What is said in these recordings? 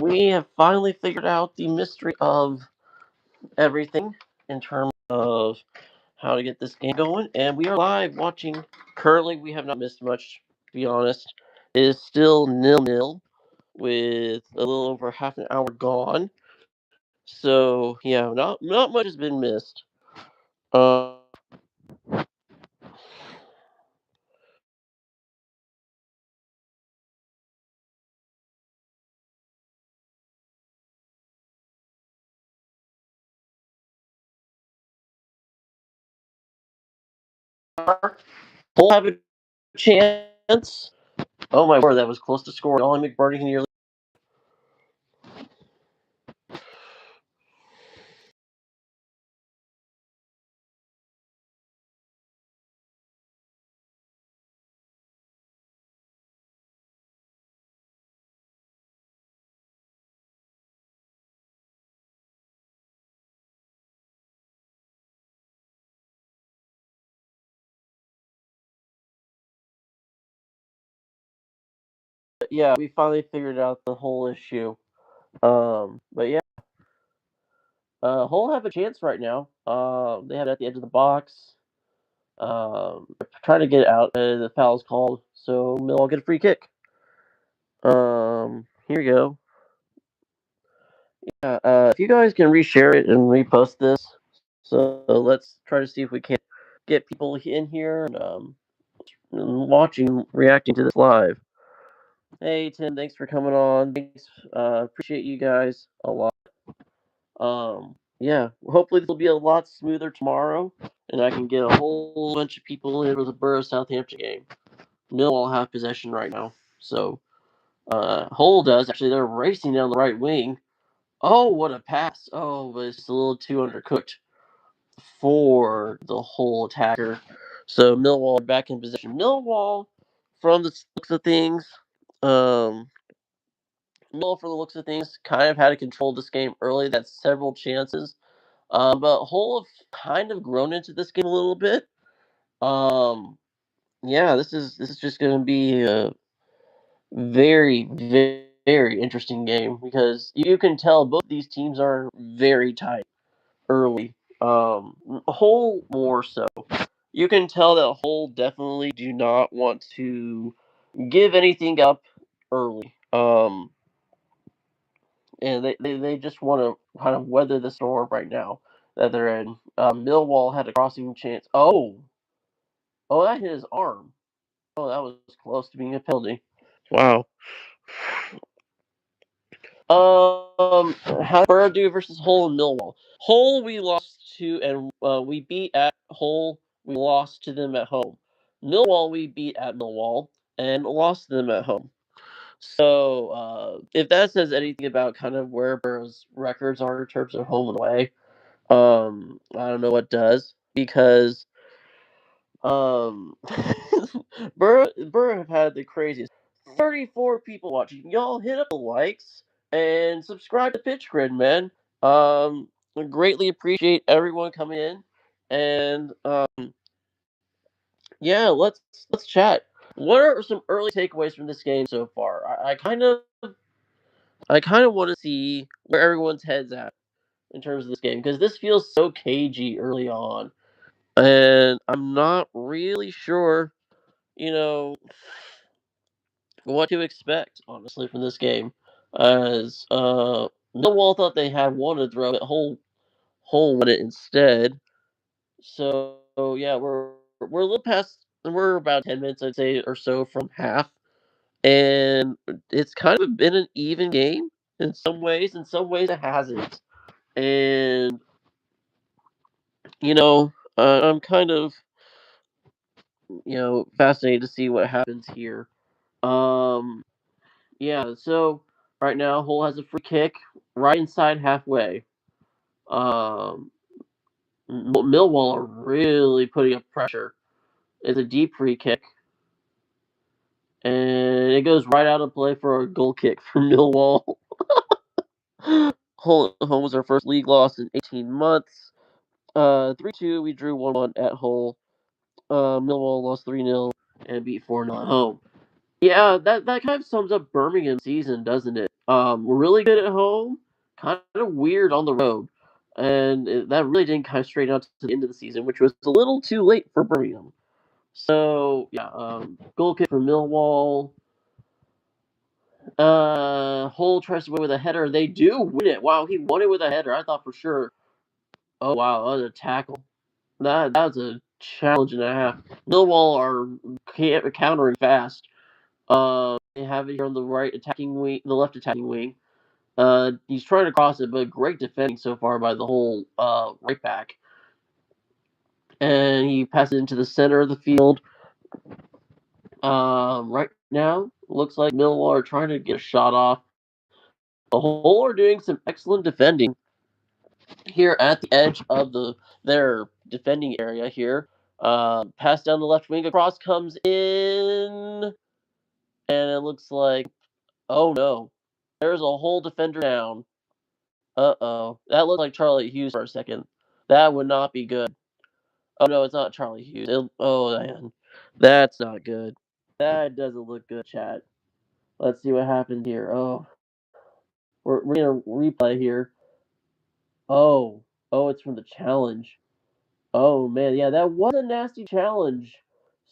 we have finally figured out the mystery of everything in terms of how to get this game going, and we are live watching. Currently, we have not missed much, to be honest. It is still 0-0 with a little over half an hour gone. So yeah, not much has been missed. Uh, Hull have a chance. Oh my word, that was close to scoring. Ollie McBurney nearly. Yeah, we finally figured out the whole issue. But yeah, Hull have a chance right now. They have it at the edge of the box. Trying to get out. The foul's called, so Millwall get a free kick. Here we go. Yeah, if you guys can reshare it and repost this, so let's try to see if we can get people in here and watching, reacting to this live. Hey Tim, thanks for coming on. Thanks, appreciate you guys a lot. Yeah, hopefully this will be a lot smoother tomorrow, and I can get a whole bunch of people in for the Borough Southampton game. Millwall have possession right now, so Hull does actually. They're racing down the right wing. Oh, what a pass! Oh, but it's a little too undercooked for the whole attacker. So Millwall are back in possession. Millwall, from the looks of things, um, Millwall, from the looks of things, kind of had to control this game early. That's several chances. But Hull have kind of grown into this game a little bit. Um, yeah, this is just going to be a very, very, very interesting game because you can tell both these teams are very tight early. Hull more so. You can tell that Hull definitely do not want to give anything up early. And they just want to kind of weather the storm right now that they're in. Millwall had a crossing chance. Oh, that hit his arm. Oh, that was close to being a penalty. Wow. How did Borough do versus Hull and Millwall? Hull we lost to, and we beat at Hull. We lost to them at home. Millwall we beat at Millwall and lost to them at home. So if that says anything about kind of where Borough's records are in terms of home and away, I don't know what does because um, Borough have had the craziest 34 people watching. Y'all hit up the likes and subscribe to Pitch Grid, man. I greatly appreciate everyone coming in, and yeah, let's chat. What are some early takeaways from this game so far? I kind of want to see where everyone's heads at in terms of this game because this feels so cagey early on, and I'm not really sure, you know, what to expect, honestly, from this game. As Millwall thought they had one to throw, but Hull won it instead. So yeah, we're a little past. We're about 10 minutes, I'd say, or so from half, and it's kind of been an even game in some ways. In some ways, it hasn't. And I'm kind of fascinated to see what happens here. Um, Yeah, so right now Hull has a free kick right inside halfway. Um, Millwall are really putting up pressure. It's a deep free kick, and it goes right out of play for a goal kick for Millwall. Hull home was our first league loss in 18 months. 3-2, we drew 1-1 at Hull. Millwall lost 3-0 and beat 4-0 at home. Yeah, that kind of sums up Birmingham's season, doesn't it? We're really good at home, kind of weird on the road, and that really didn't kind of straighten out to the end of the season, which was a little too late for Birmingham. So yeah, goal kick for Millwall. Hull tries to win with a header. They do win it. Wow, he won it with a header. I thought for sure. Oh wow, that was a tackle. That was a challenge and a half. Millwall are countering fast. They have it here on the right attacking wing, the left attacking wing. He's trying to cross it, but great defending so far by the whole right back. And he passes into the center of the field. Right now, looks like Millwall are trying to get a shot off. The Hull are doing some excellent defending here at the edge of their defending area here. Pass down the left wing, across comes in, and it looks like, oh no, there's a whole defender down. Uh-oh. That looked like Charlie Hughes for a second. That would not be good. Oh, no, it's not Charlie Hughes. Oh, man. That's not good. That doesn't look good, chat. Let's see what happens here. Oh, we're going to replay here. Oh. Oh, it's from the challenge. Oh, man. Yeah, that was a nasty challenge.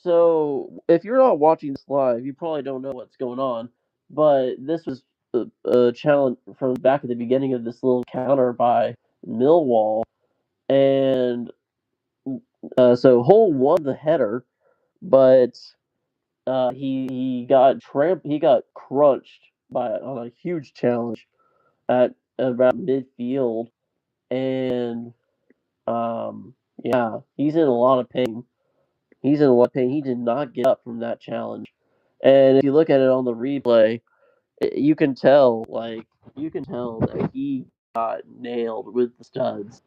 So, if you're not watching this live, you probably don't know what's going on. But this was a challenge from back at the beginning of this little counter by Millwall. And so Hull won the header, but he got crunched by on a huge challenge at about midfield, and yeah, he's in a lot of pain. He's in a lot of pain. He did not get up from that challenge, and if you look at it on the replay, you can tell that he got nailed with the studs.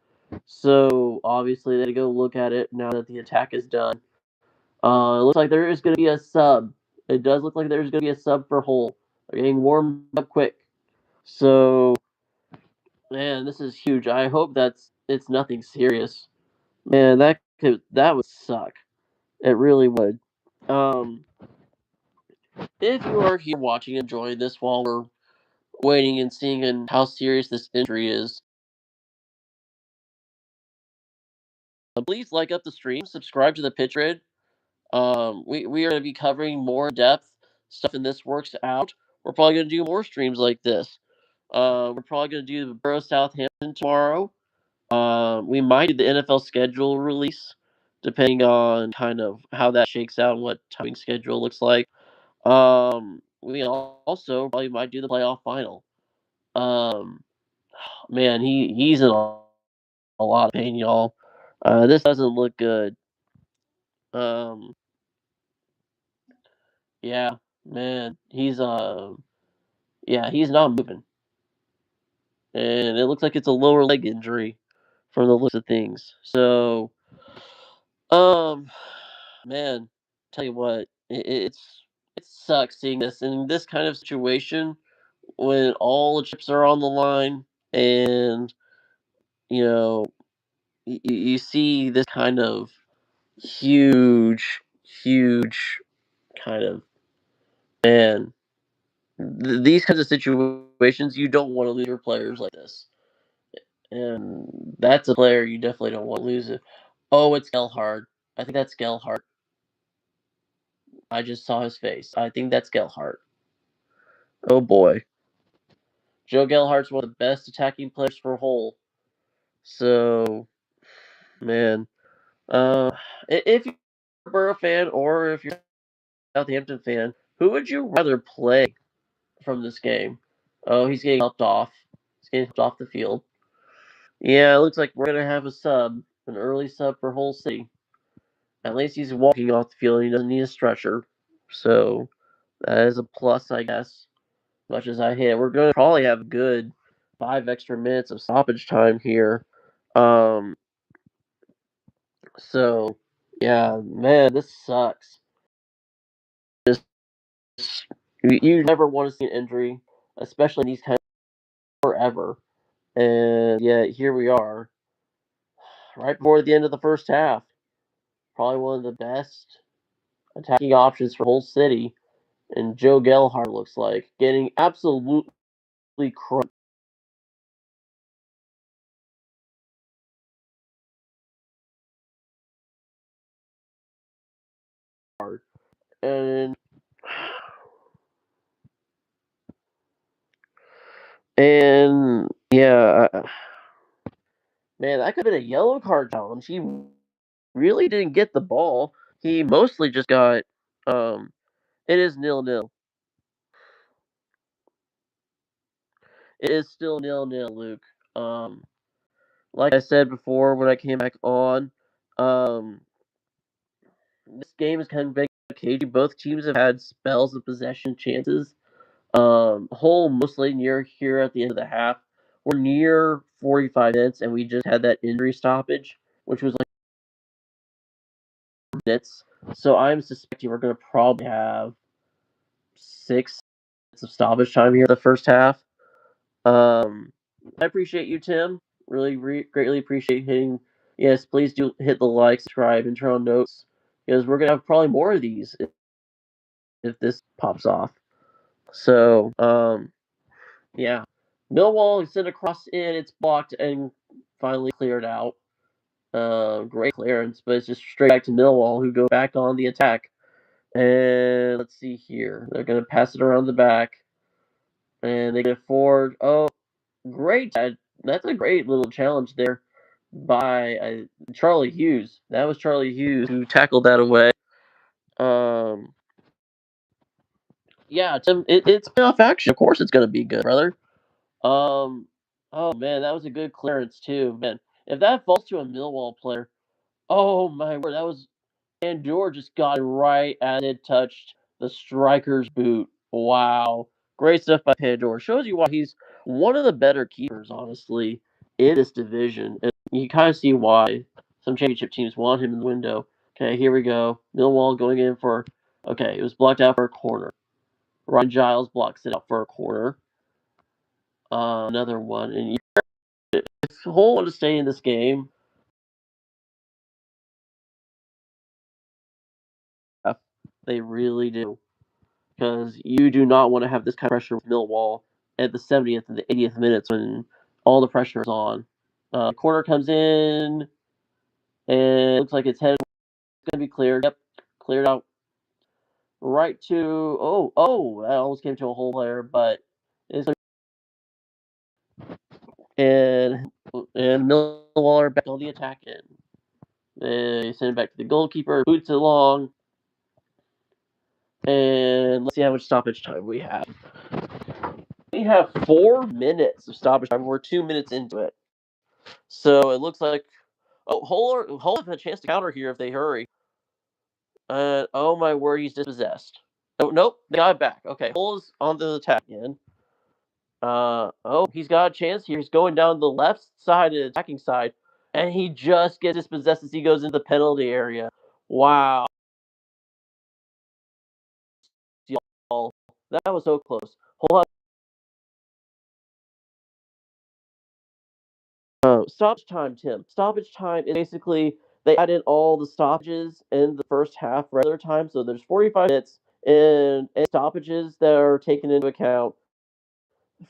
So obviously they had to go look at it now that the attack is done. It looks like there is going to be a sub. It does look like there's going to be a sub for Hull. They're getting warmed up quick. So, man, this is huge. I hope it's nothing serious. Man, that would suck. It really would. Um, if you are here watching, enjoying this while we're waiting and seeing and how serious this injury is, please like up the stream, subscribe to the pitch grid. We are going to be covering more in depth stuff, and this works out. We're probably going to do more streams like this. We're probably going to do the Borough Southampton tomorrow. We might do the NFL schedule release, depending on kind of how that shakes out and what timing schedule looks like. We also probably might do the playoff final. Um, man, he's in a lot of pain, y'all. This doesn't look good. Um, yeah, man, he's not moving, and it looks like it's a lower leg injury from the looks of things. So, um, man, tell you what, it sucks seeing this in this kind of situation when all the chips are on the line, and you know you see this kind of huge kind of man. These kinds of situations, you don't want to lose your players like this. And that's a player you definitely don't want to lose it. Oh, it's Gelhard. I think that's Gelhard. I just saw his face. I think that's Gelhard. Oh boy. Joe Gelhardt's one of the best attacking players for Hull. So, man. If you're a Borough fan or if you're a Southampton fan, who would you rather play from this game? Oh, he's getting helped off. He's getting helped off the field. Yeah, it looks like we're gonna have a sub, an early sub for Hull City. At least he's walking off the field and he doesn't need a stretcher. So that is a plus, I guess. As much as I hate, we're going to probably have a good 5 extra minutes of stoppage time here. Um, so yeah, man, this sucks. Just you never want to see an injury, especially in these kind of forever. And yet here we are, right before the end of the first half. Probably one of the best attacking options for Hull City. and Joe Gelhardt looks like getting absolutely crushed. And yeah, man, that could have been a yellow card challenge. He really didn't get the ball. He mostly just got. It is 0-0. It is still 0-0, Luke. Like I said before when I came back on, um, this game is kind of big cagey. Both teams have had spells of possession chances. Whole mostly near here at the end of the half. We're near 45 minutes, and we just had that injury stoppage, which was like minutes. So I'm suspecting we're going to probably have 6 minutes of stoppage time here in the first half. I appreciate you, Tim. Really, greatly appreciate hitting. Yes, please do hit the like, subscribe, and turn on notes because we're gonna have probably more of these if this pops off. So, yeah, Millwall sent a cross in, it's blocked and finally cleared out. Great clearance, but it's just straight back to Millwall, who go back on the attack. And let's see here, they're gonna pass it around the back, and they get forward. Oh, great! That's a great little challenge there by Charlie Hughes. That was Charlie Hughes who tackled that away. Um, yeah, Tim, it's playoff action. Of course, it's gonna be good, brother. Oh man, that was a good clearance too, man. If that falls to a Millwall player, oh my word, that was Pandora just got it right as it touched the striker's boot. Wow. Great stuff by Pandora. Shows you why he's one of the better keepers, honestly, in this division. And you kind of see why some championship teams want him in the window. Okay, here we go. Millwall going in for. Okay, it was blocked out for a corner. Ryan Giles blocks it out for a corner. Another one. And if Hull want to stay in this game, they really do. Because you do not want to have this kind of pressure with Millwall at the 70th and the 80th minutes when all the pressure is on. Corner comes in, and it looks like it's headed. It's going to be cleared. Yep, cleared out right to. Oh, that almost came to a hole there, but it's and and Millwall are back on the attack end. They send it back to the goalkeeper, boots it along, and let's see how much stoppage time we have. We have 4 minutes of stoppage time. We're 2 minutes into it. So it looks like Hull have a chance to counter here if they hurry. Oh my word, he's dispossessed. Oh nope, they got it back. Okay, Hull is on the attack again. He's got a chance here. He's going down the left side of the attacking side, and he just gets dispossessed as he goes into the penalty area. Wow, that was so close. Hull stoppage time, Tim. Stoppage time is basically they add in all the stoppages in the first half regular time. So there's 45 minutes and stoppages that are taken into account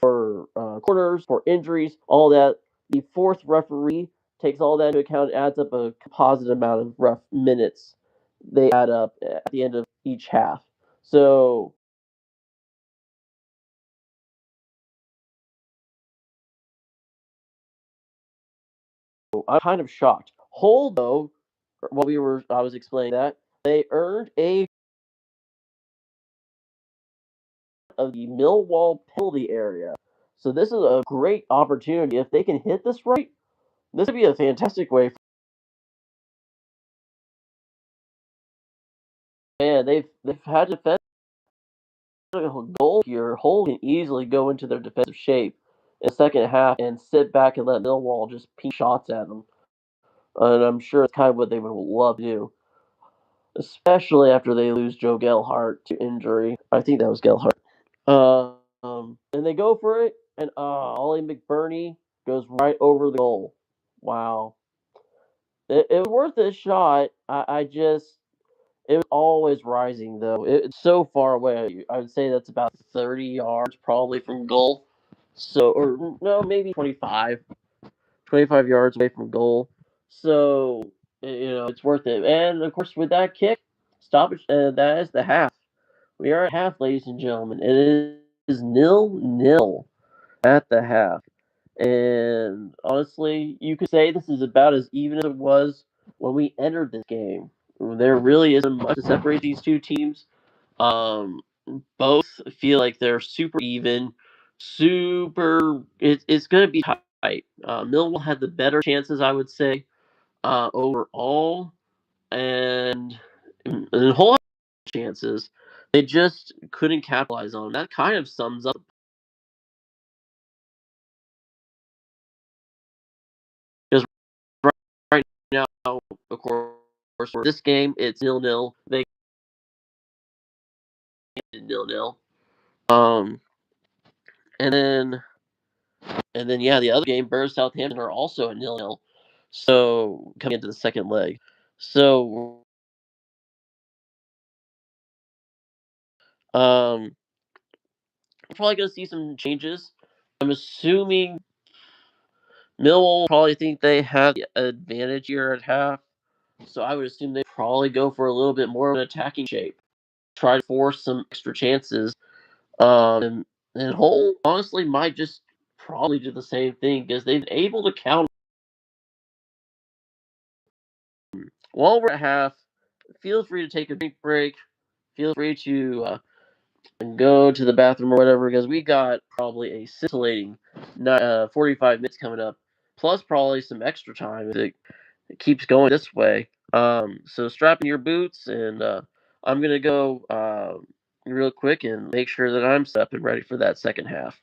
for corners, for injuries, all that. The fourth referee takes all that into account and adds up a composite amount of rough minutes they add up at the end of each half. So I'm kind of shocked. Hull, though, I was explaining that they earned a of the Millwall penalty area. So this is a great opportunity. If they can hit this right, this would be a fantastic way. Man, they've had to defend a goal here. Hull can easily go into their defensive shape in the second half and sit back and let Millwall just ping shots at them. And I'm sure it's kind of what they would love to do, especially after they lose Joe Gelhardt to injury. I think that was Gelhardt. And they go for it, and Ollie McBurney goes right over the goal. Wow. It was worth a shot. I just It was always rising though. It's so far away. I would say that's about 30 yards probably from goal. So, or no, maybe 25 yards away from goal. So, it's worth it. And of course, with that kick, stoppage, that is the half. We are at half, ladies and gentlemen. It is 0-0 at the half. And honestly, you could say this is about as even as it was when we entered this game. There really isn't much to separate these two teams. Um, Both feel like they're super even, super. It's going to be tight. Millwall had the better chances, I would say, overall, and a whole lot of chances they just couldn't capitalize on. That kind of sums up because right now, of course, for this game it's 0-0. They 0-0. Um, and then yeah, the other game, Borough Southampton are also at 0-0. So coming into the second leg, so we're probably gonna see some changes. I'm assuming Millwall will probably think they have the advantage here at half, so I would assume they probably go for a little bit more of an attacking shape, try to force some extra chances. And Hull honestly might just probably do the same thing because they've been able to count. While we're at half, feel free to take a drink break. Feel free to go to the bathroom or whatever because we got probably a scintillating 45 minutes coming up, plus probably some extra time if it keeps going this way. So strap in your boots, and I'm gonna go real quick and make sure that I'm set up and ready for that second half.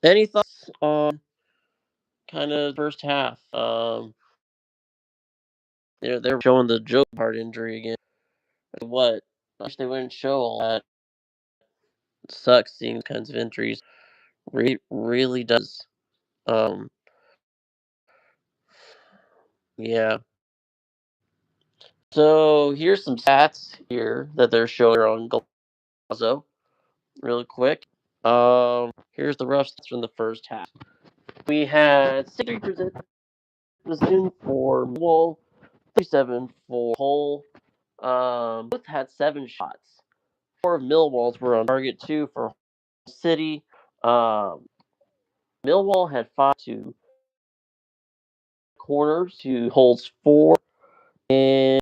Any thoughts on kind of first half? They're showing the Joe part injury again. What? I wish they wouldn't show all that. It sucks seeing these kinds of injuries. Really does. Um, yeah. So here's some stats here that they're showing on Golazo, real quick. Here's the rough stats from the first half. We had 63% possession for Millwall, 37 for Hull. Both had 7 shots. 4 of Millwall's were on target, 2 for City. Um, Millwall had 5 to corners to Hull's 4, and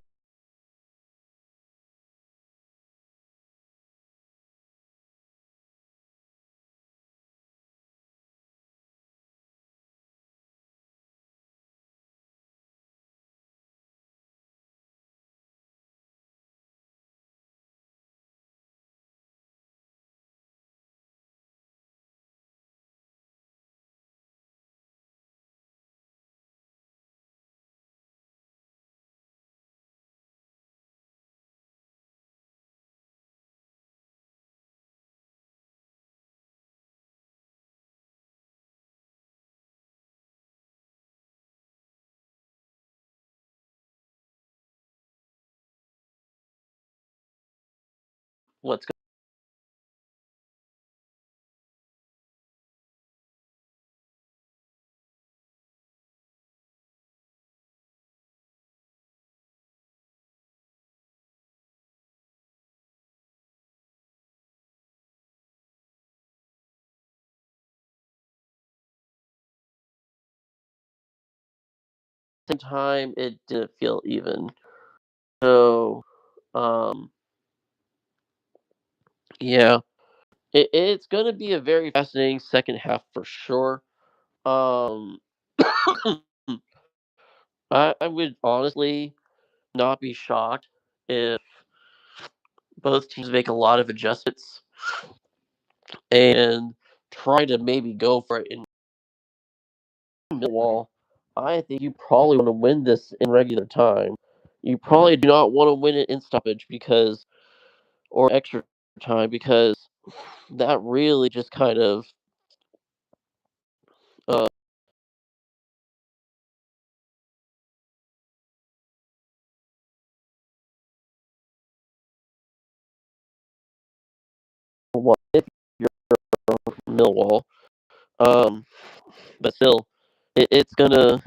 what's the same time it didn't feel even. So, um, yeah, it's going to be a very fascinating second half for sure. Um, I would honestly not be shocked if both teams make a lot of adjustments and try to maybe go for it in Millwall. I think you probably want to win this in regular time. You probably do not want to win it in stoppage because or extra time because that really just kind of uh, what if you're Millwall. Um, but still, it's gonna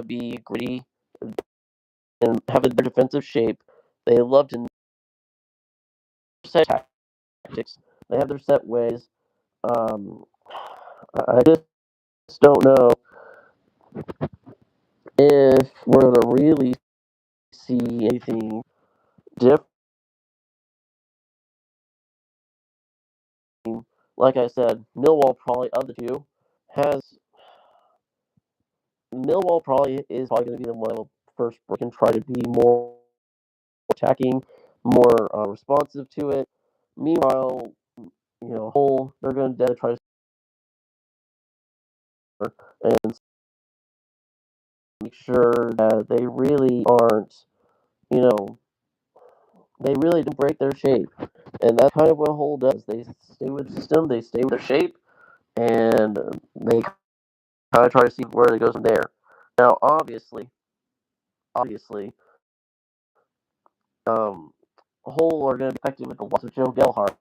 be gritty and having their defensive shape. They love to set tactics. They have their set ways. Um, I just don't know if we're gonna really see anything different. Like I said, Millwall probably of the two has Millwall probably is probably going to be the one that will first break and try to be more attacking, more responsive to it. Meanwhile, Hull they're going to try to score and make sure that they really aren't, you know, they really don't break their shape, and that's kind of what Hull does. They stay with the system, they stay with their shape, and they kind of try to see where it goes from there. Now, obviously, um, Hull are going to be effective with the loss of Joe Gelhardt.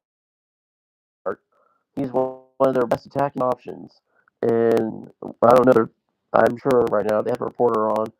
He's one of their best attacking options. And I don't know, I'm sure right now they have a reporter on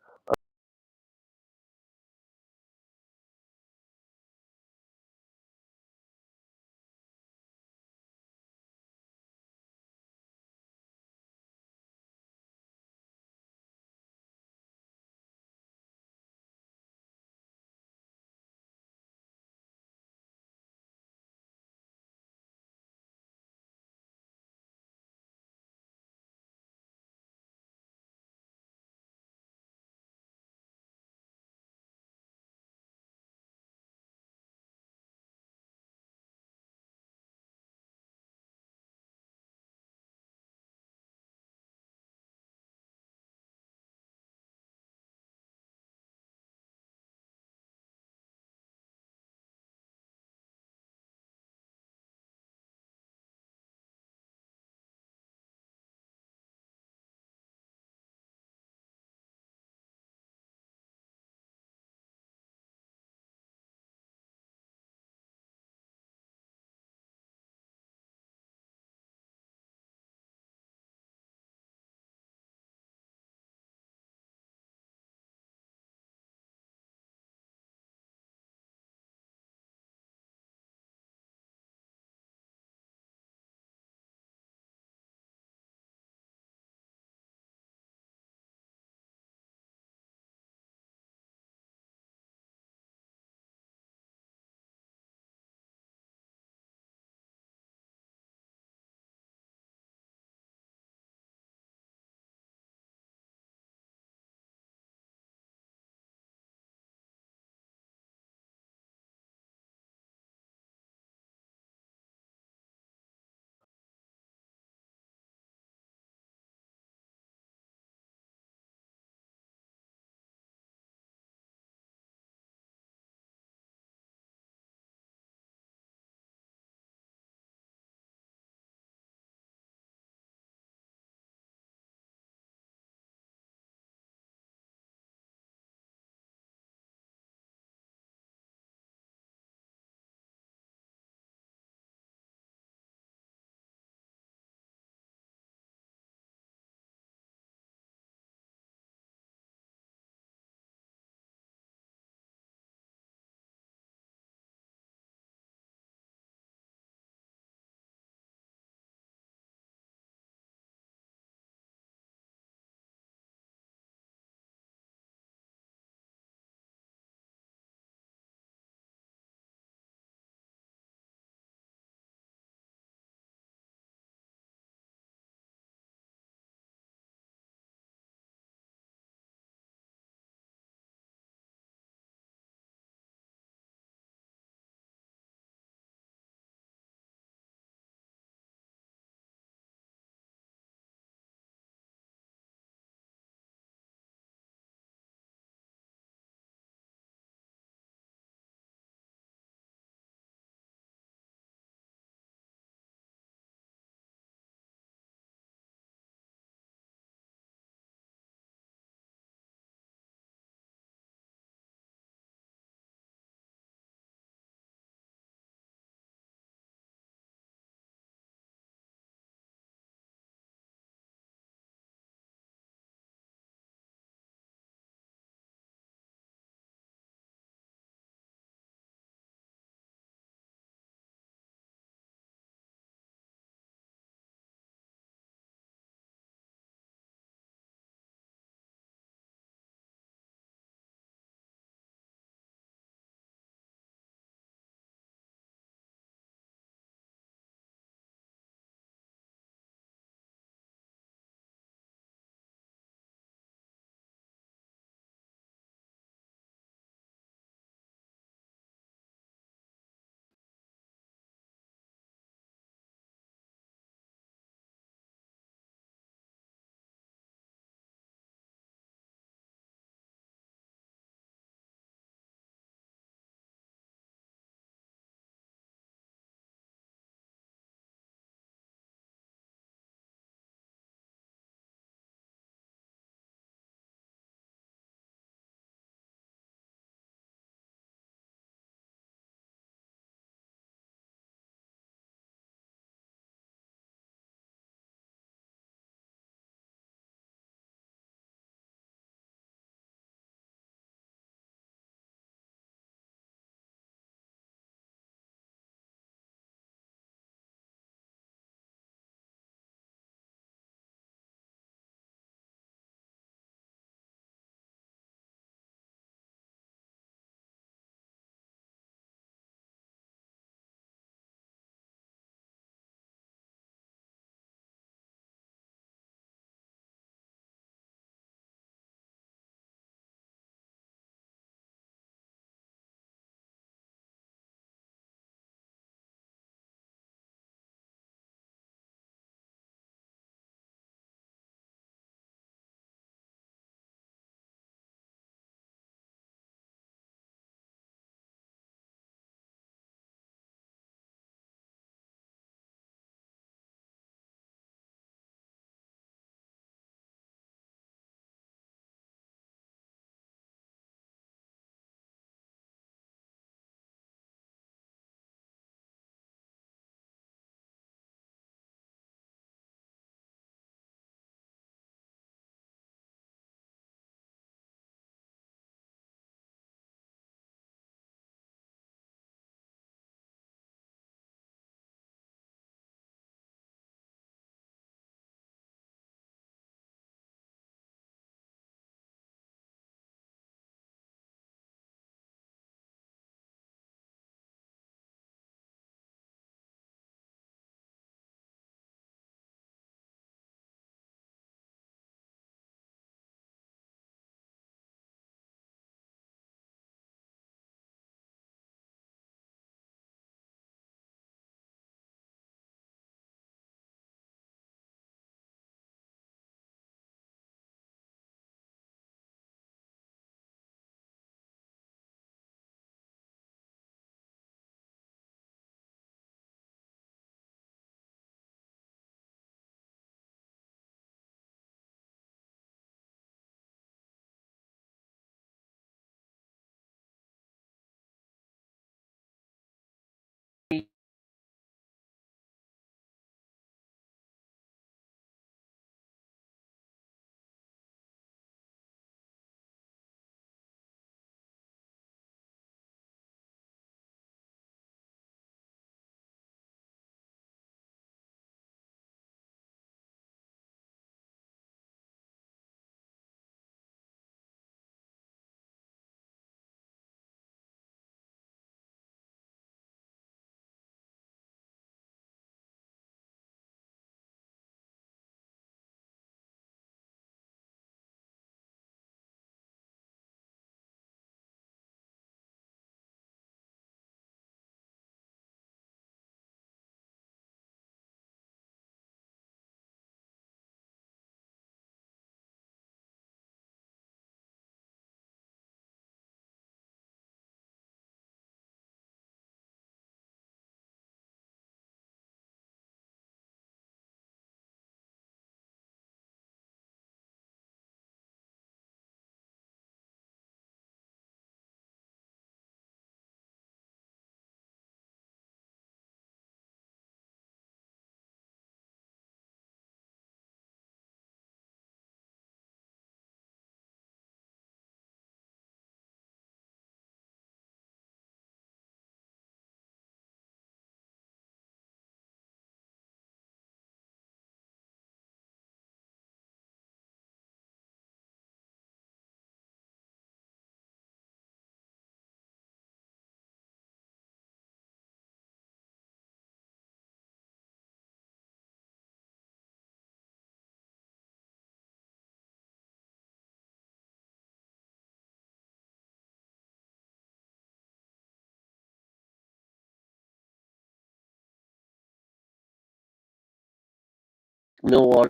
Millwall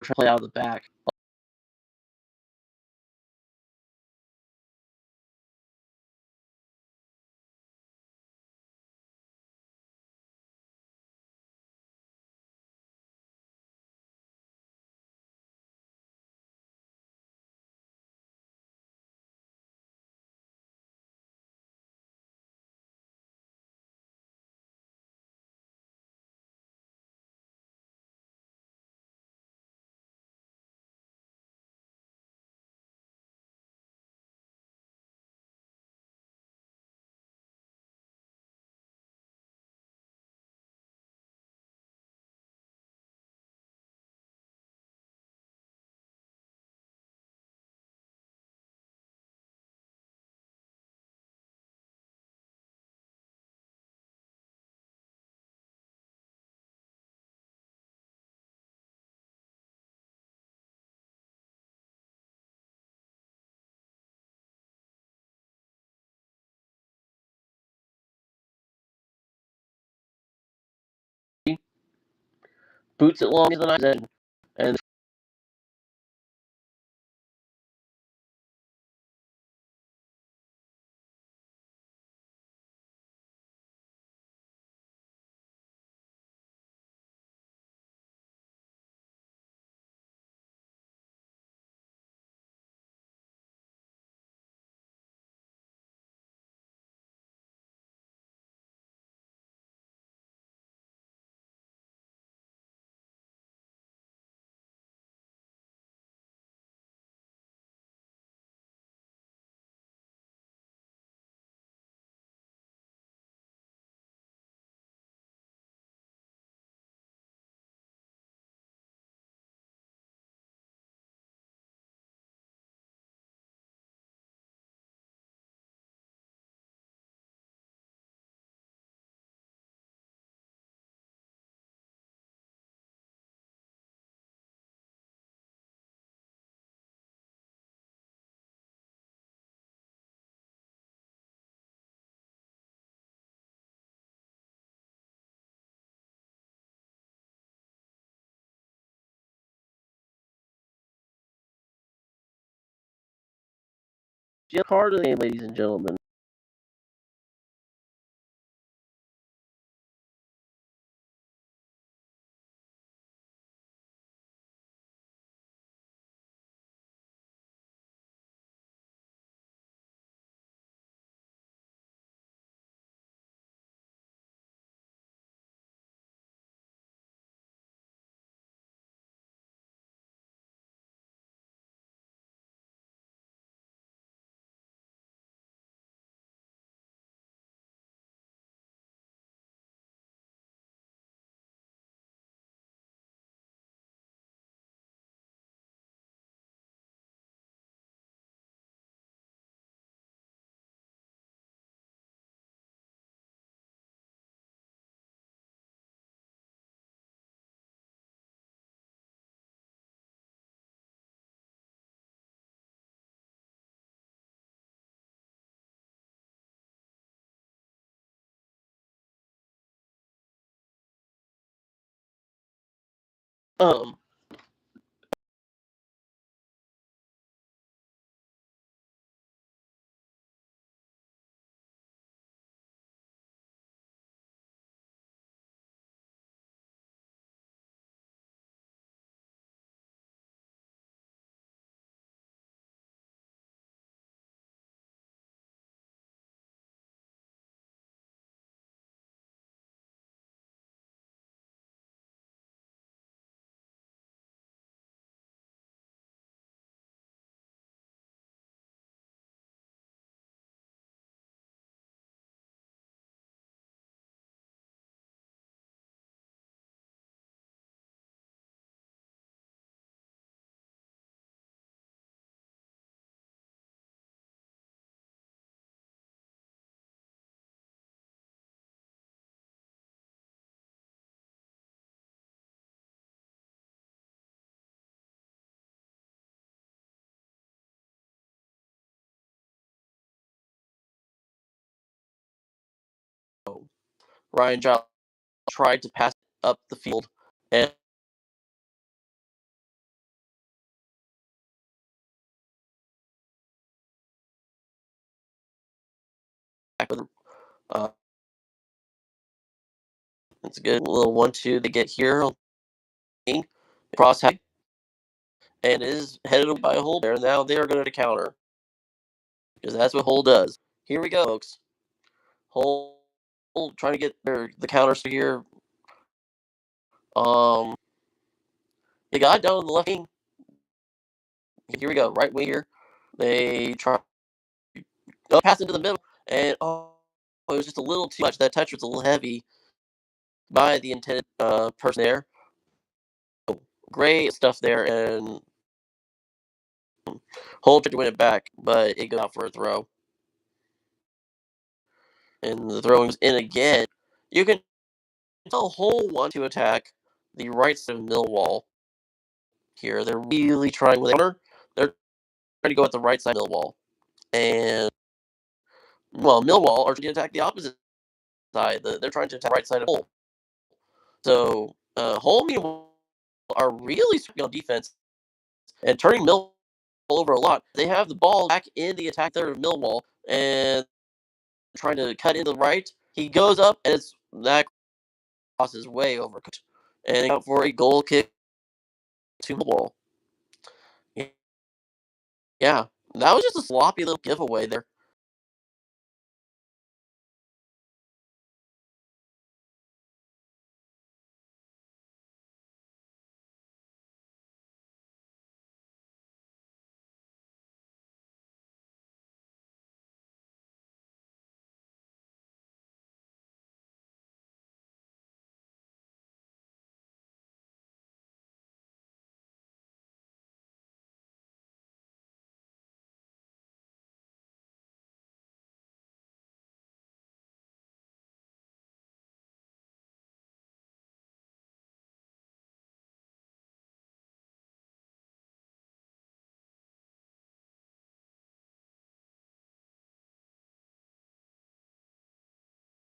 trying to play out of the back. Boots it long as an ice and get hard of the game, ladies and gentlemen. Um, Ryan Giles tried to pass it up the field, and attack with uh, it's a good little 1-2 they get here. Cross and is headed by Hull there. Now they're going to counter because that's what Hull does. Here we go, folks. Hull trying to get the counters here. Um, they got down on the left wing. Here we go, right wing here. They try pass into the middle, and it was just a little too much. That touch was a little heavy by the intended person there. Great stuff there, and Hull tried to win it back, but it goes out for a throw. And the throw was in again. You can tell Hull want to attack the right side of Millwall here. They're really trying with the corner. They're trying to go at the right side of Millwall. And, well, Millwall are trying to attack the opposite side. They're trying to attack the right side of Hull. So, Hull, meanwhile, are really strict on defense and turning Millwall over a lot. They have the ball back in the attack third of Millwall and trying to cut into the right. He goes up, and that cross is way overcooked. And out for a goal kick to Millwall. Yeah, that was just a sloppy little giveaway there.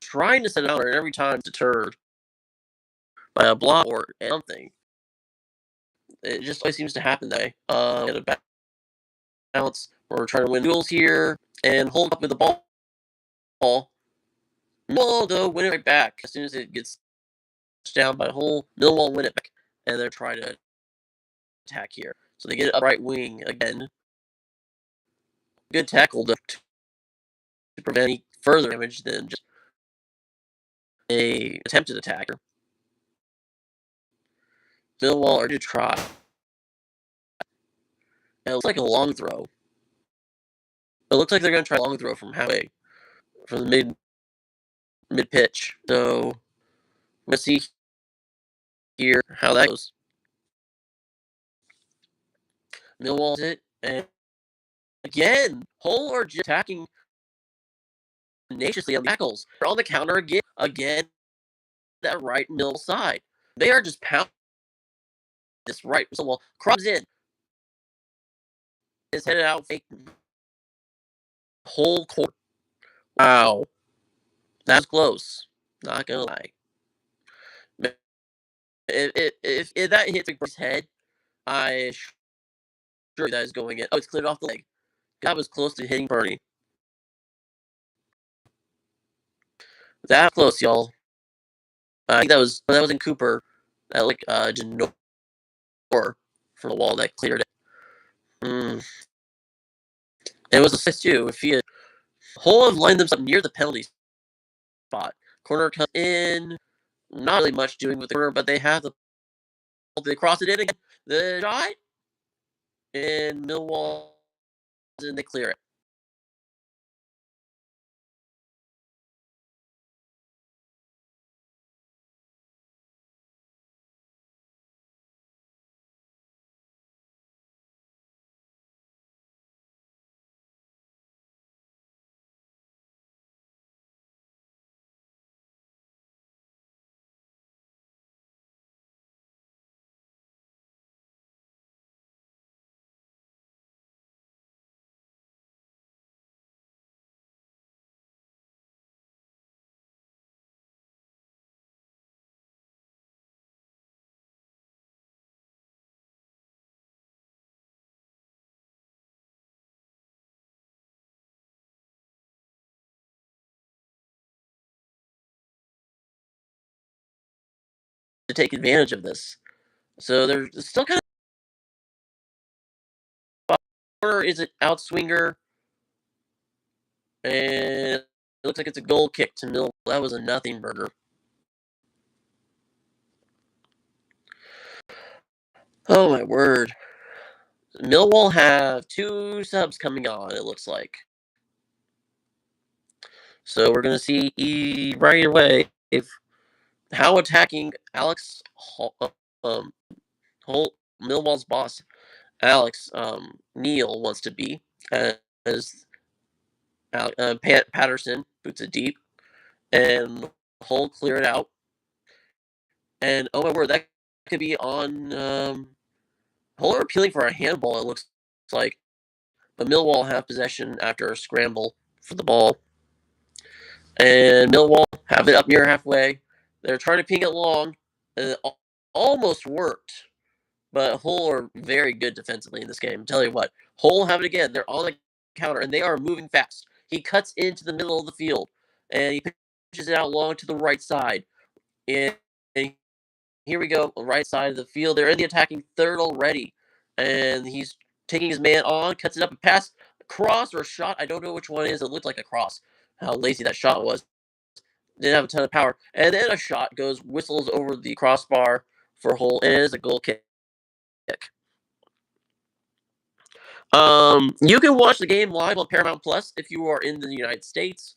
Trying to set it out, and every time it's deterred by a block or something. It just always seems to happen that way. Get a balance. We're trying to win duels here and hold up with the ball. Millwall, though, win it right back. As soon as it gets down by Hull, Millwall win it back. And they're trying to attack here. So they get it up right wing again. Good tackle to prevent any further damage than just a attempted attacker. Millwall are to try. And it looks like a long throw. It looks like they're going to try a long throw from halfway, from the mid pitch. So let's see here how that goes. Millwall's it, and again, Hull are just attacking tenaciously on the tackles. They're on the counter again, that right middle side. They are just pounding this right. So, well, Crubs in. Is headed out fake whole court. Wow. That's close. Not gonna lie. If that hits Big's head, I sure that is going in. Oh, it's cleared off the leg. That was close to hitting Bernie. That close, y'all. I think that was in Cooper. That like Janor from the wall that cleared it. It was a 6-2. If he had Hull have lined themselves near the penalty spot. Corner comes in. Not really much doing with the corner, but they have the they cross it in again. The shot and Millwall and they clear it. to take advantage of this. So they're still kind of, or is it outswinger? And it looks like it's a goal kick to Millwall. That was a nothing burger. Oh my word. Millwall have 2 subs coming on, it looks like. So we're going to see right away if how attacking um, Millwall's boss, Alex Neil, wants to be. As Patterson boots it deep, and Hull clear it out. And oh my word, that could be on. Hull are appealing for a handball, it looks like. But Millwall have possession after a scramble for the ball. And Millwall have it up near halfway. They're trying to ping it long, and it almost worked. But Hull are very good defensively in this game. Tell you what, Hull have it again. They're on the counter, and they are moving fast. He cuts into the middle of the field, and he pitches it out long to the right side. And here we go, right side of the field. They're in the attacking third already, and he's taking his man on, cuts it up and pass, cross or shot. I don't know which one it is. It looked like a cross. How lazy that shot was. Didn't have a ton of power, and then a shot goes whistles over the crossbar for Hull, and it is a goal kick. You can watch the game live on Paramount Plus if you are in the United States.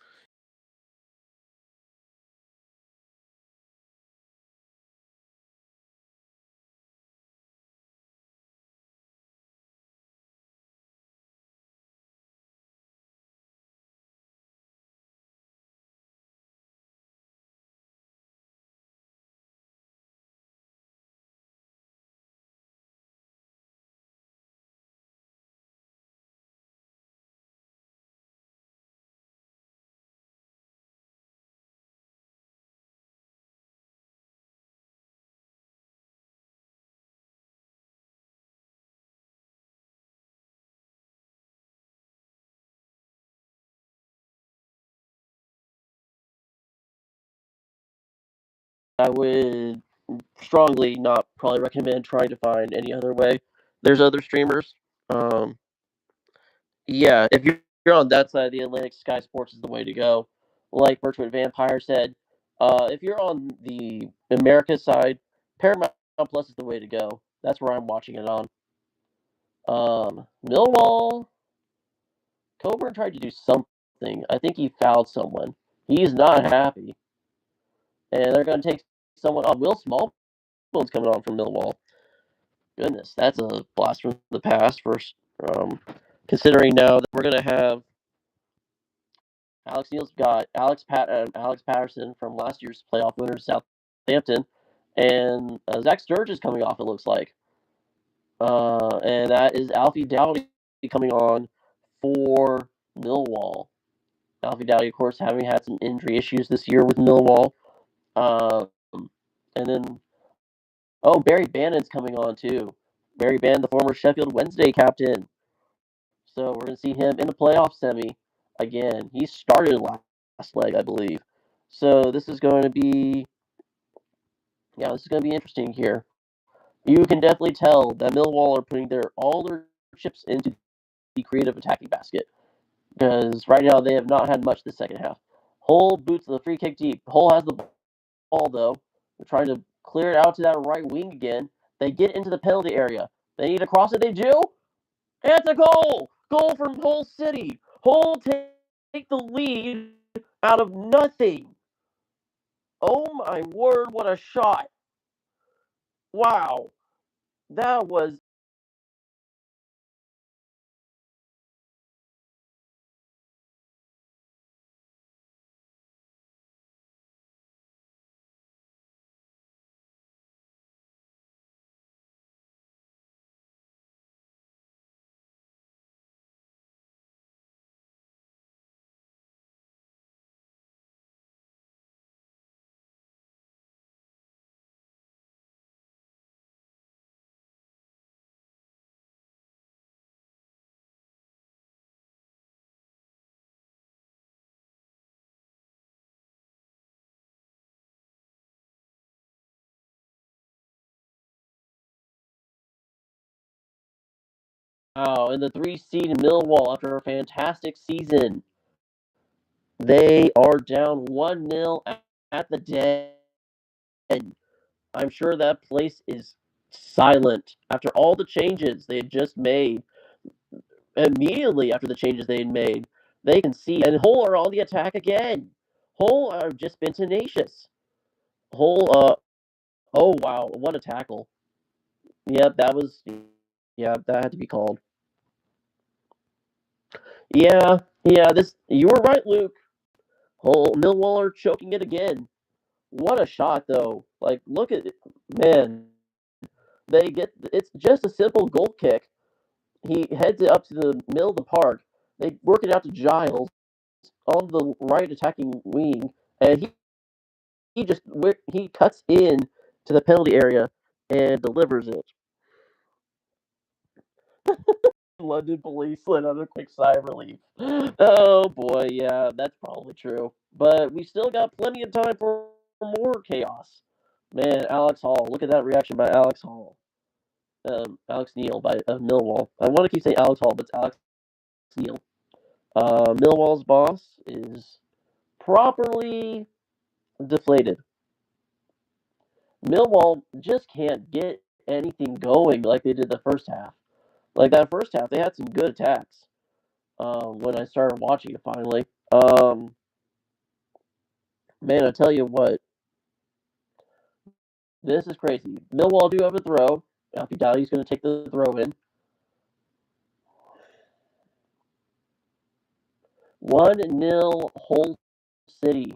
I would strongly not probably recommend trying to find any other way. There's other streamers. Yeah, if you're on that side of the Atlantic, Sky Sports is the way to go. Like Birchwood Vampire said, if you're on the America side, Paramount Plus is the way to go. That's where I'm watching it on. Millwall, Coburn tried to do something. I think he fouled someone. He's not happy, and they're going to take someone on. Will Smallbone's coming on from Millwall. Goodness, that's a blast from the past. First, considering now that we're going to have Alex Neal's got Alex Patterson from last year's playoff winners, Southampton, and Zach Sturridge is coming off. It looks like, and that is Alfie Dowdy coming on for Millwall. Alfie Dowdy, of course, having had some injury issues this year with Millwall. Um, and then, Barry Bannon's coming on too. Barry Bannon, the former Sheffield Wednesday captain. So we're going to see him in the playoff semi again. He started last leg, I believe. So this is going to be, this is going to be interesting here. You can definitely tell that Millwall are putting all their chips into the creative attacking basket because right now they have not had much this second half. Hull boots the free kick deep. Hull has the ball though. They're trying to clear it out to that right wing again. They get into the penalty area. They need to cross it. They do. And it's a goal! Goal from Hull City. Hull take the lead out of nothing. Oh my word, what a shot. Wow. That was and the 3 seed in Millwall after a fantastic season. They are down 1-0 at the Den. I'm sure that place is silent after all the changes they had just made. Immediately after the changes they had made, they can see, and Hull are on the attack again. Hull have just been tenacious. Hull, oh wow, what a tackle! Yep, yeah, that had to be called. Yeah, this you were right, Luke. Hull Millwall are choking it again. What a shot, though! Like, look at it, man. They get it's just a simple goal kick. He heads it up to the middle of the park. They work it out to Giles on the right attacking wing, and he cuts in to the penalty area and delivers it. London police let out a quick sigh of relief. Oh boy, yeah, that's probably true. But we still got plenty of time for more chaos. Man, Alex Hall, look at that reaction by Alex Hall. Alex Neil by Millwall. I want to keep saying Alex Hall, but it's Alex Neil. Millwall's boss is properly deflated. Millwall just can't get anything going like they did the first half. Like that first half, they had some good attacks. When I started watching it finally, man, I tell you what, this is crazy. Millwall do have a throw. Alfie Doughty's going to take the throw in. 1-0 Hull City.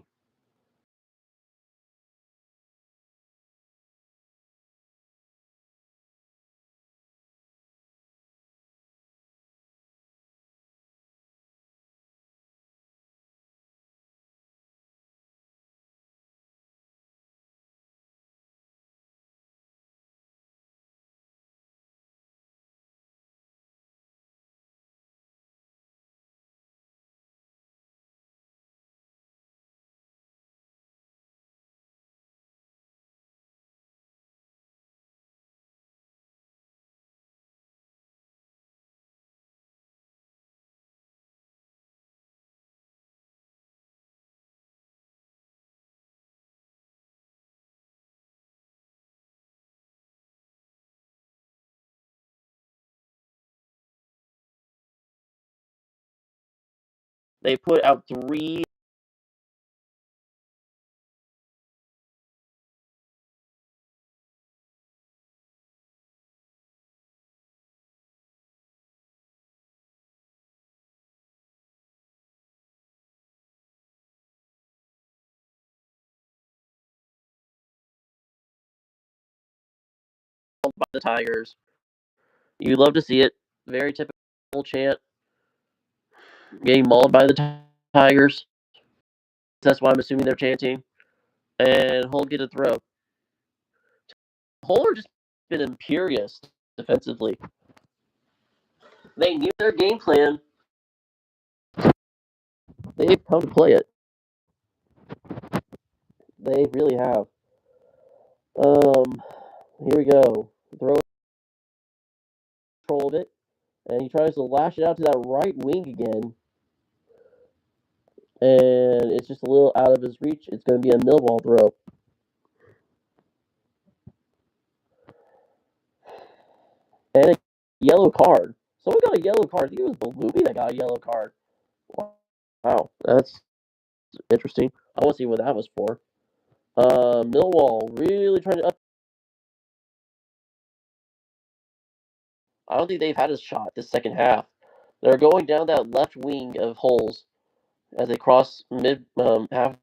They put out three. By the Tigers. You love to see it. Very typical chant. Getting mauled by the Tigers. That's why I'm assuming they're chanting. And Hull get a throw. Hull are just been imperious defensively. They knew their game plan. They've come to play it. They really have. Here we go. Throw controlled it, and he tries to lash it out to that right wing again, and it's just a little out of his reach. It's going to be a Millwall throw. And a yellow card. Someone got a yellow card. I think it was Belubi that got a yellow card. Wow, that's interesting. I want to see what that was for. Millwall really trying to up. I don't think they've had a shot this second half. They're going down that left wing of Hulls as they cross mid half.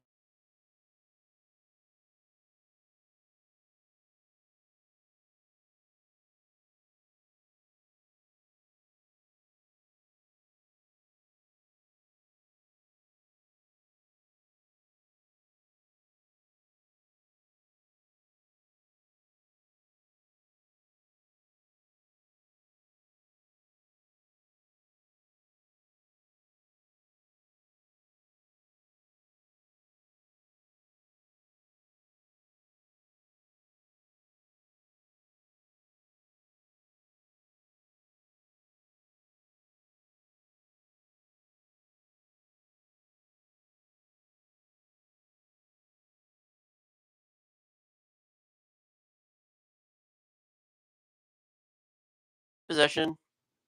possession,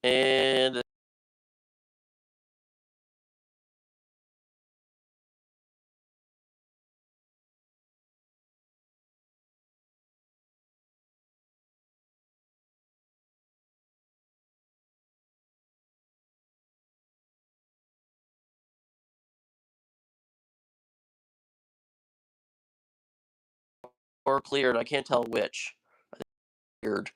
and or cleared. I can't tell which. Cleared.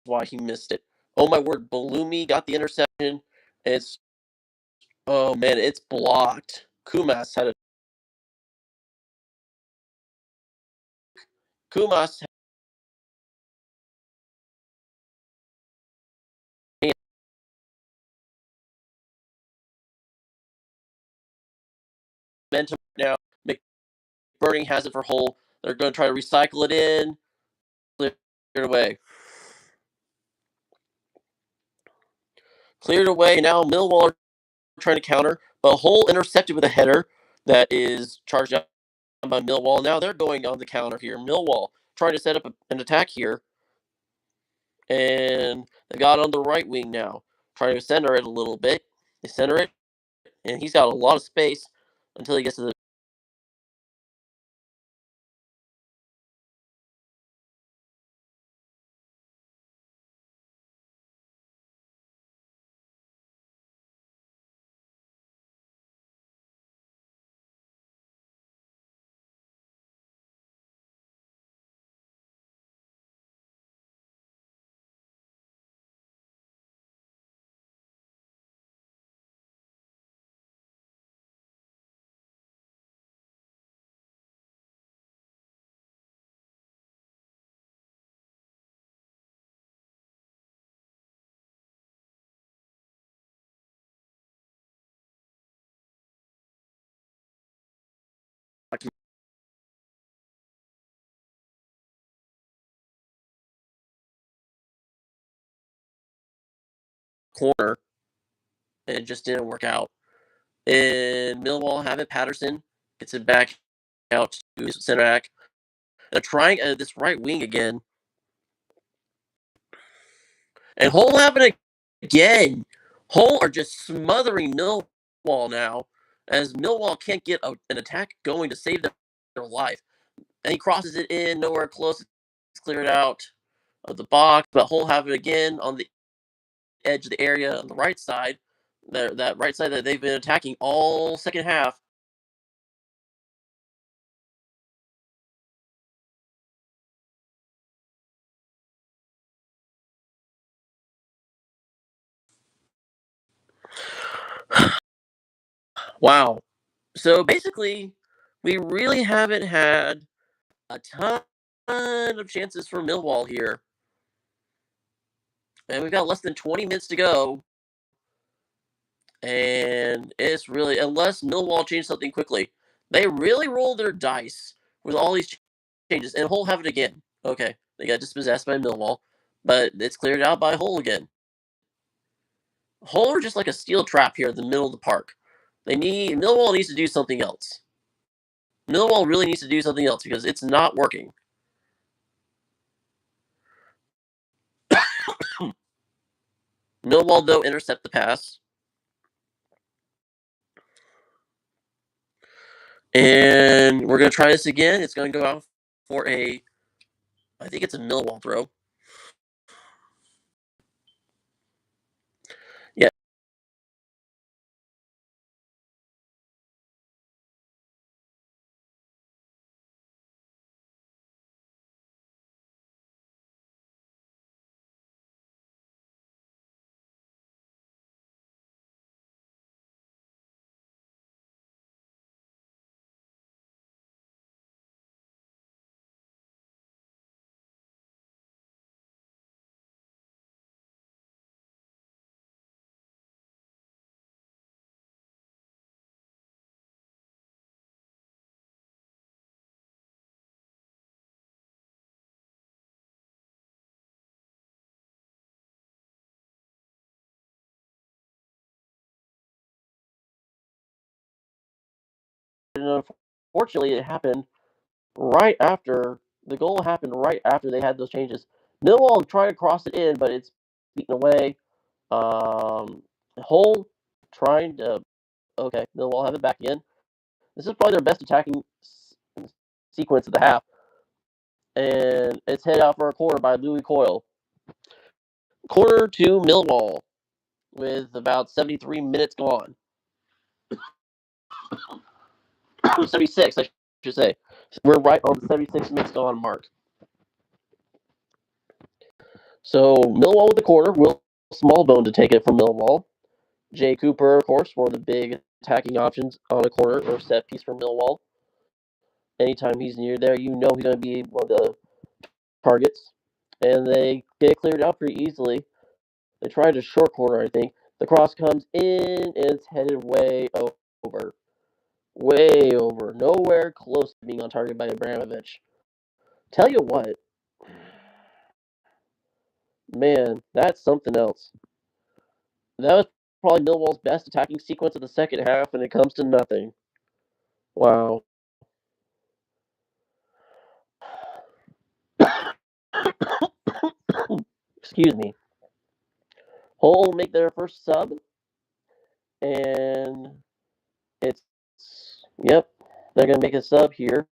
Why he missed it. Oh my word, Balumi got the interception. It's oh man, it's blocked. Kumas had momentum now. McBurney has it for Hull. They're going to try to recycle it in. Cleared away. Cleared away. Now Millwall are trying to counter, but Hull intercepted with a header that is charged up by Millwall. Now they're going on the counter here. Millwall trying to set up an attack here, and they got on the right wing now, trying to center it a little bit. They center it, and he's got a lot of space until he gets to the. Corner, and it just didn't work out. And Millwall have it. Patterson gets it back out to center back. They're trying this right wing again. And Hull have it again. Hull are just smothering Millwall now, as Millwall can't get an attack going to save their life. And he crosses it in, nowhere close. It's cleared out of the box, but Hull have it again on the edge of the area on the right side. That right side that they've been attacking all second half. Wow. So basically, we really haven't had a ton of chances for Millwall here. And we've got less than 20 minutes to go. And it's really, unless Millwall change something quickly, they really roll their dice with all these changes. And Hull have it again. Okay, they got dispossessed by Millwall, but it's cleared out by Hull again. Hull are just like a steel trap here in the middle of the park. Millwall needs to do something else. Millwall really needs to do something else because it's not working. Millwall, though, intercept the pass. And we're going to try this again. It's going to go out for I think it's a Millwall throw. Yeah. unfortunately, it happened right after the goal happened right after they had those changes. Millwall tried to cross it in, but it's beaten away. Hull trying to Millwall have it back in. This is probably their best attacking sequence of the half, and it's headed out for a corner by Louis Coyle. Corner to Millwall with about 73 minutes gone. 76, I should say. We're right on the 76 minutes gone mark. So Millwall with the corner. Will Smallbone to take it from Millwall. Jay Cooper, of course, one of the big attacking options on a corner or set piece for Millwall. Anytime he's near there, you know he's going to be one of the targets. And they get it cleared out pretty easily. They tried a short corner, I think. The cross comes in and it's headed way over. Way over. Nowhere close to being on target by Abramovich. Tell you what, man, that's something else. That was probably Millwall's best attacking sequence of the second half, and it comes to nothing. Wow. Excuse me. Hull make their first sub, and it's yep, they're gonna make a sub here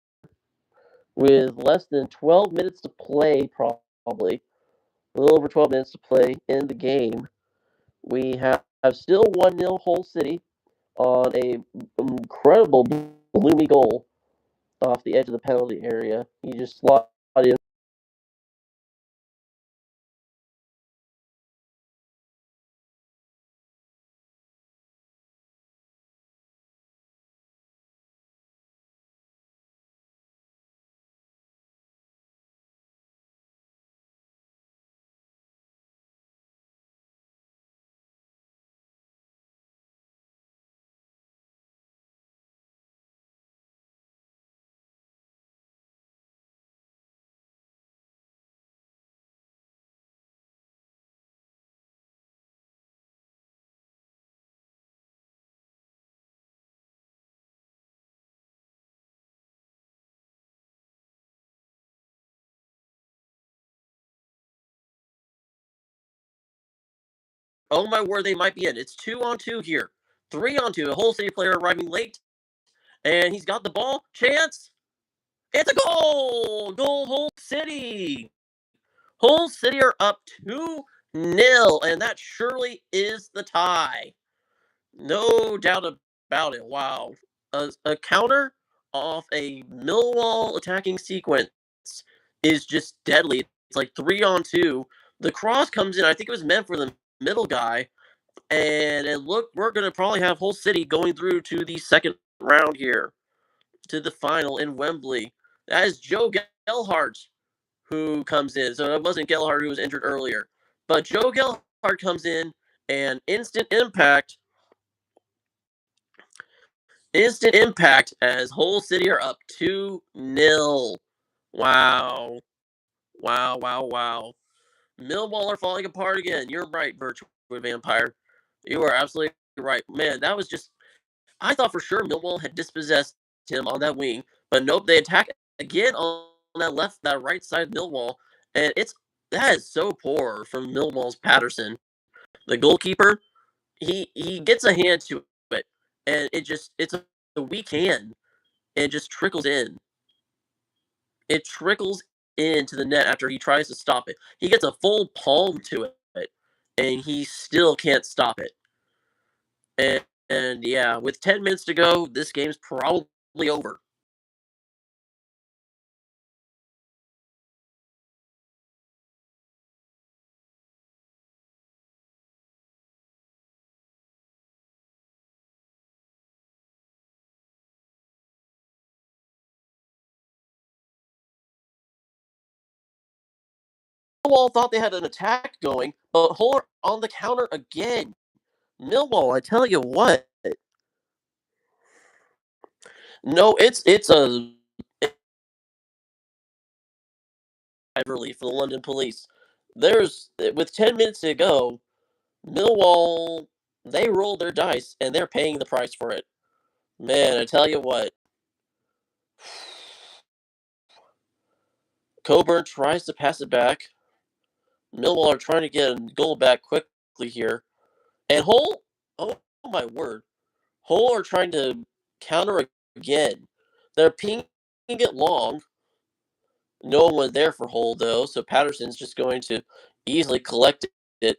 with less than 12 minutes to play, probably a little over 12 minutes to play in the game. We have still 1-0 Hull City on a incredible Bloomy goal off the edge of the penalty area. He just slotted in. Oh my word, they might be in. It's 2-on-2 here. 3-on-2. A Hull City player arriving late, and he's got the ball. Chance. It's a goal! Goal, Hull City. Hull City are up 2-0, and that surely is the tie. No doubt about it. Wow. A counter off a Millwall attacking sequence is just deadly. It's like 3-on-2. The cross comes in. I think it was meant for the middle guy. And look, we're going to probably have Hull City going through to the second round here, to the final in Wembley. That is Joe Gelhardt who comes in. So it wasn't Gelhardt who was injured earlier. But Joe Gelhardt comes in, and instant impact as Hull City are up 2-0. Wow. Wow, wow, wow. Millwall are falling apart again. You're right, Virtual Vampire. You are absolutely right. Man, that was just. I thought for sure Millwall had dispossessed him on that wing, but nope, they attack again on that right side of Millwall, and that is so poor from Millwall's Patterson. The goalkeeper, he gets a hand to it, and it's a weak hand. It just trickles in. It trickles into the net after he tries to stop it. He gets a full palm to it, and he still can't stop it. And yeah, with 10 minutes to go, this game's probably over. Millwall thought they had an attack going, but Hull on the counter again. Millwall, I tell you what. No, it's a relief for the London police. There's with 10 minutes to go, Millwall they rolled their dice and they're paying the price for it. Man, I tell you what. Coburn tries to pass it back. Millwall are trying to get a goal back quickly here. And Hull, oh my word. Hull are trying to counter again. They're pinging it long. No one there for Hull, though, so Patterson's just going to easily collect it.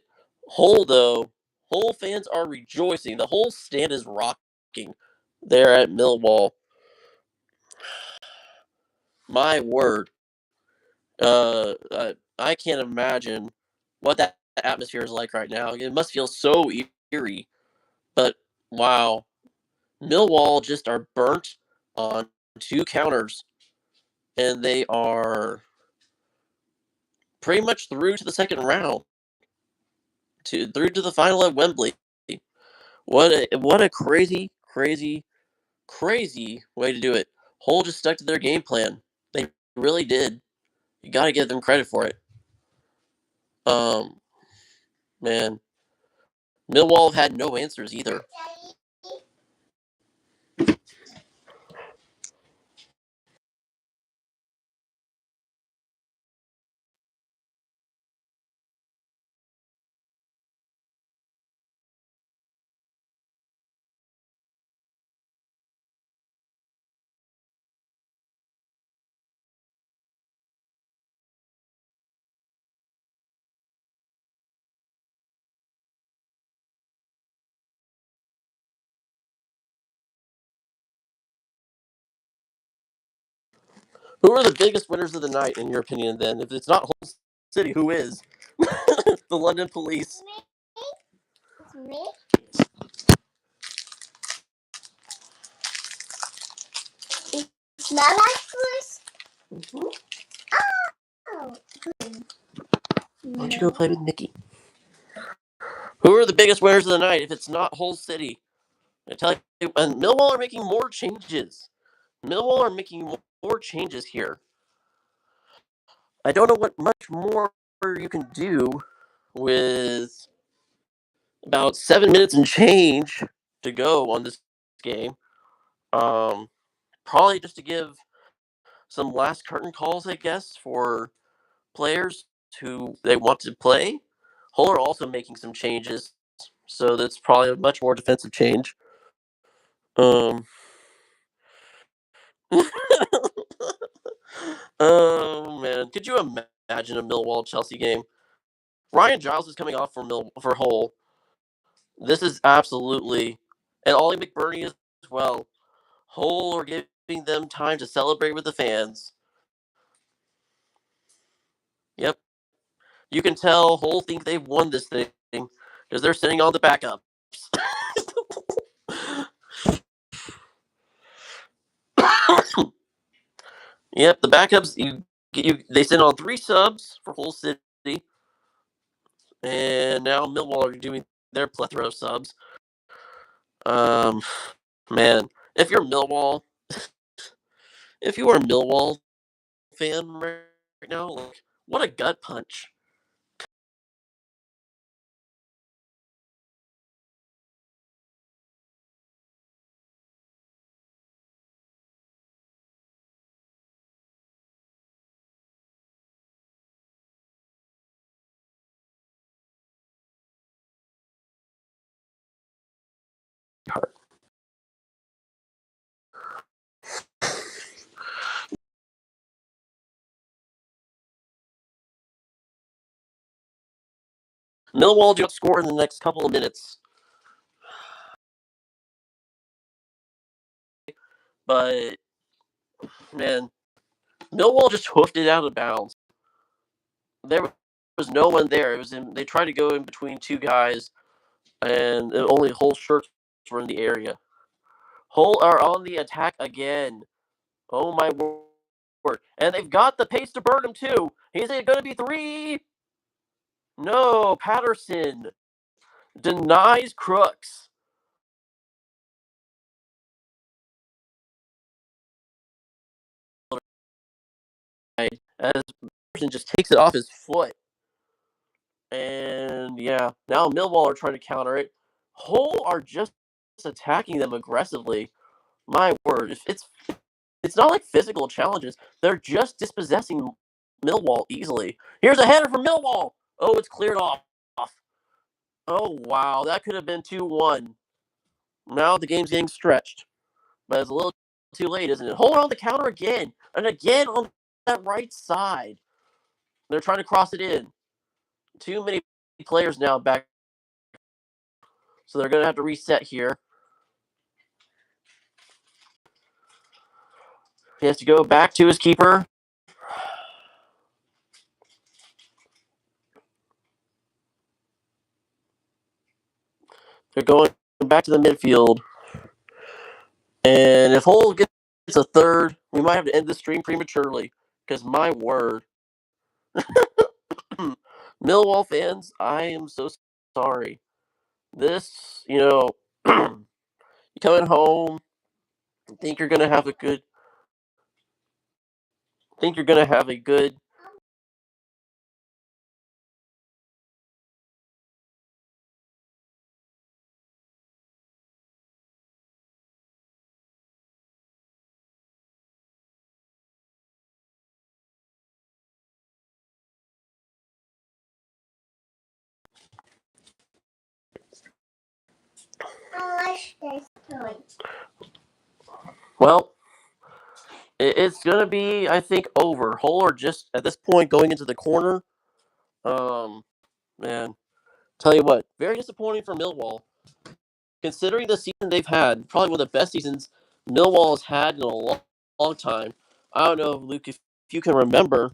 Hull, though, Hull fans are rejoicing. The whole stand is rocking there at Millwall. My word. I can't imagine what that atmosphere is like right now. It must feel so eerie. But wow, Millwall just are burnt on two counters, and they are pretty much through to the second round, through to the final at Wembley. What a crazy way to do it. Hull just stuck to their game plan. They really did. You got to give them credit for it. Um, man, Millwall had no answers either. Who are the biggest winners of the night, in your opinion? Then, if it's not Hull City, who is? The London Police. Me? Smell like police? Mm-hmm. Oh. Why don't you go play with Mickey? Who are the biggest winners of the night? If it's not Hull City, I tell you, and Millwall are making more changes. Millwall are making more changes here. I don't know what much more you can do with about 7 minutes and change to go on this game. Um, Probably just to give some last curtain calls, I guess, for players who they want to play. Hull are also making some changes, so that's probably a much more defensive change. Um, oh man, could you imagine a Millwall Chelsea game? Ryan Giles is coming off for Hull. This is absolutely, and Ollie McBurney as well. Hull are giving them time to celebrate with the fans. Yep, you can tell Hull think they've won this thing because they're sitting on the backups. Yep, the backups they sent on 3 subs for Hull City, and now Millwall are doing their plethora of subs. Um, man, if you're Millwall, if you are a Millwall fan right now, like what a gut punch. Millwall do not score in the next couple of minutes, but man, Millwall just hoofed it out of bounds. There was no one there. It was they tried to go in between two guys, and only Hull shirts were in the area. Hull are on the attack again. Oh my word! And they've got the pace to burn him too. Is it going to be 3? No, Patterson denies Crooks. As Patterson just takes it off his foot. And yeah, now Millwall are trying to counter it. Hull are just attacking them aggressively. My word, if it's it's not like physical challenges. They're just dispossessing Millwall easily. Here's a header from Millwall. Oh, it's cleared off. Oh, wow. That could have been 2-1. Now the game's getting stretched. But it's a little too late, isn't it? Hold on the counter again. And again on that right side. They're trying to cross it in. Too many players now back. So they're going to have to reset here. He has to go back to his keeper. They're going back to the midfield. And if Hull gets a third, we might have to end the stream prematurely. Because my word. Millwall fans, I am so sorry. This, you coming home, think you're gonna have a good think you're gonna have a good well, it's gonna be, I think, over. Hull are just at this point going into the corner. Man, tell you what, very disappointing for Millwall. Considering the season they've had, probably one of the best seasons Millwall has had in a long time. I don't know, Luke, if you can remember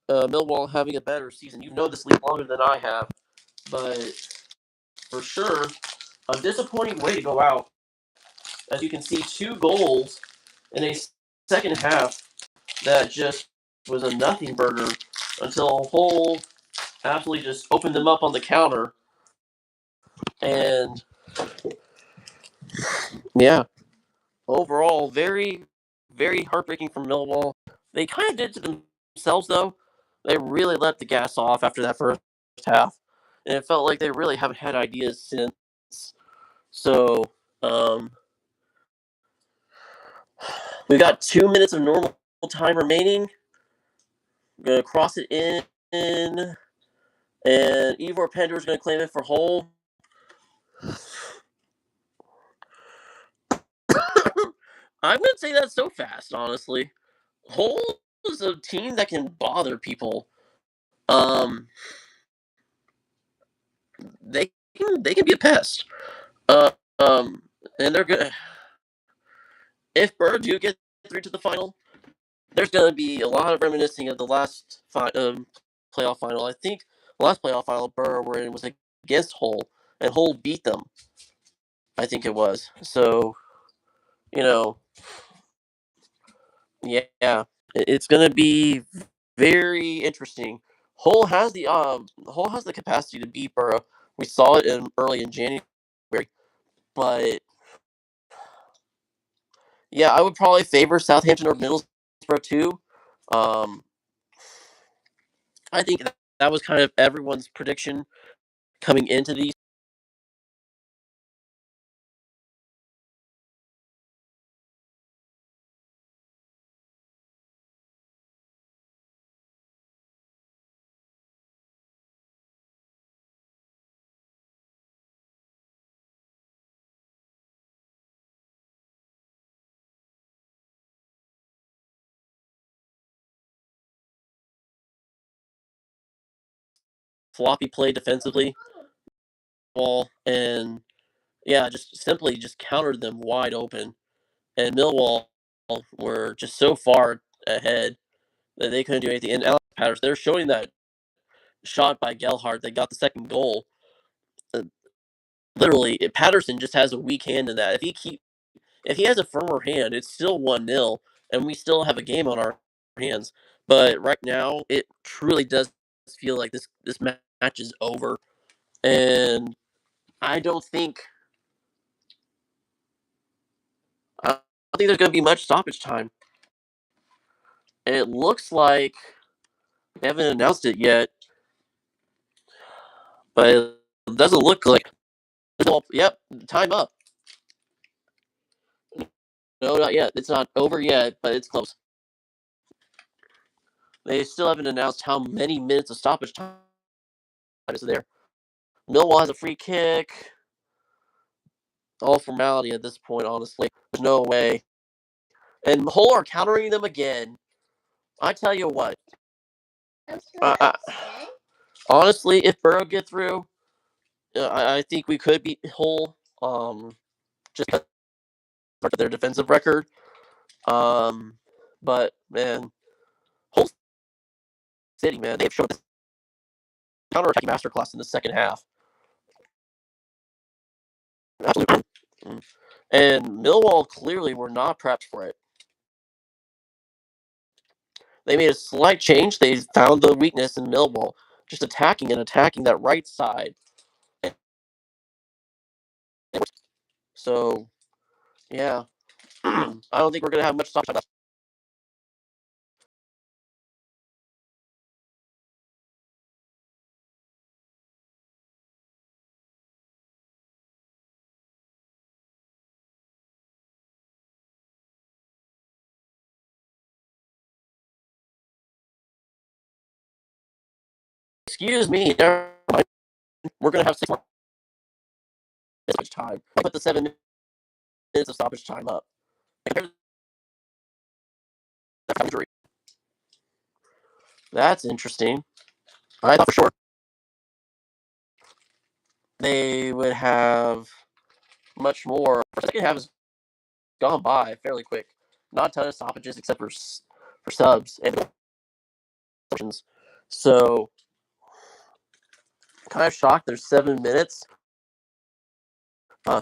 Millwall having a better season. You know this league longer than I have, but for sure, a disappointing way to go out. As you can see, 2 goals in a second half that just was a nothing burger until Hull absolutely just opened them up on the counter. And yeah, overall, very, very heartbreaking for Millwall. They kind of did it to themselves, though. They really let the gas off after that first half. And it felt like they really haven't had ideas since. So, um, we've got 2 minutes of normal time remaining. I'm going to cross it in. And Ivor Pendor is going to claim it for Hull. I wouldn't say that so fast, honestly. Hull is a team that can bother people. Um, they can be a pest. Uh, um, and they're good. If Burr do get through to the final, there's going to be a lot of reminiscing of the last playoff final. I think the last playoff final Burr where it was against Hull and Hull beat them. I think it was. So you know, yeah, it's going to be very interesting. Hull has the capacity to beat Borough. We saw it early in January, but yeah, I would probably favor Southampton or Middlesbrough too. Um, I think that was kind of everyone's prediction coming into these. Floppy play defensively, and yeah, just simply just countered them wide open. And Millwall were just so far ahead that they couldn't do anything. And Alex Patterson, they're showing that shot by Gelhardt. They got the second goal. Uh, Literally, Patterson just has a weak hand in that. If he has a firmer hand, it's still 1-0, and we still have a game on our hands. But right now, it truly does feel like this match is over, and I don't think I don't think there's going to be much stoppage time. And it looks like they haven't announced it yet, but it doesn't look like. Yep, time up. No, not yet. It's not over yet, but it's close. They still haven't announced how many minutes of stoppage time is there. Millwall has a free kick. All formality at this point, honestly. There's no way. And Hull are countering them again. I tell you what. Honestly, if Borough get through, I think we could beat Hull. Just because of their defensive record. But man, Hull City, man, they've shown this counter-attacking masterclass in the second half. Absolutely. And Millwall clearly were not prepped for it. They made a slight change. They found the weakness in Millwall, just attacking that right side. So, yeah, I don't think we're gonna have much stoppage time. Excuse me, never mind. We're gonna have 6 more stoppage time. I put the 7 minutes of stoppage time up. That's interesting. I thought for sure they would have much more. The second half has gone by fairly quick. Not a ton of stoppages except for subs and so kind of shocked. There's 7 minutes.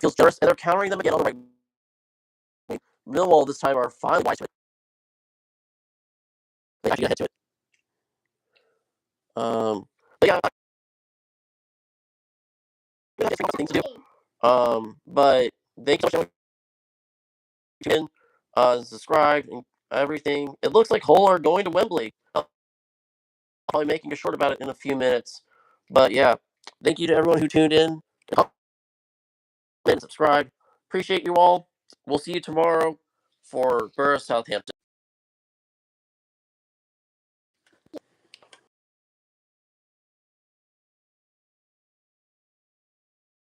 Feels generous, and they're countering them again on the right. Millwall this time are fine. They actually got hit to it. They got things to do. But thank you so much for tuning in, subscribe, and everything. It looks like Hull are going to Wembley. I'll probably making a short about it in a few minutes. But yeah, thank you to everyone who tuned in. And subscribe. Appreciate you all. We'll see you tomorrow for Borough Southampton.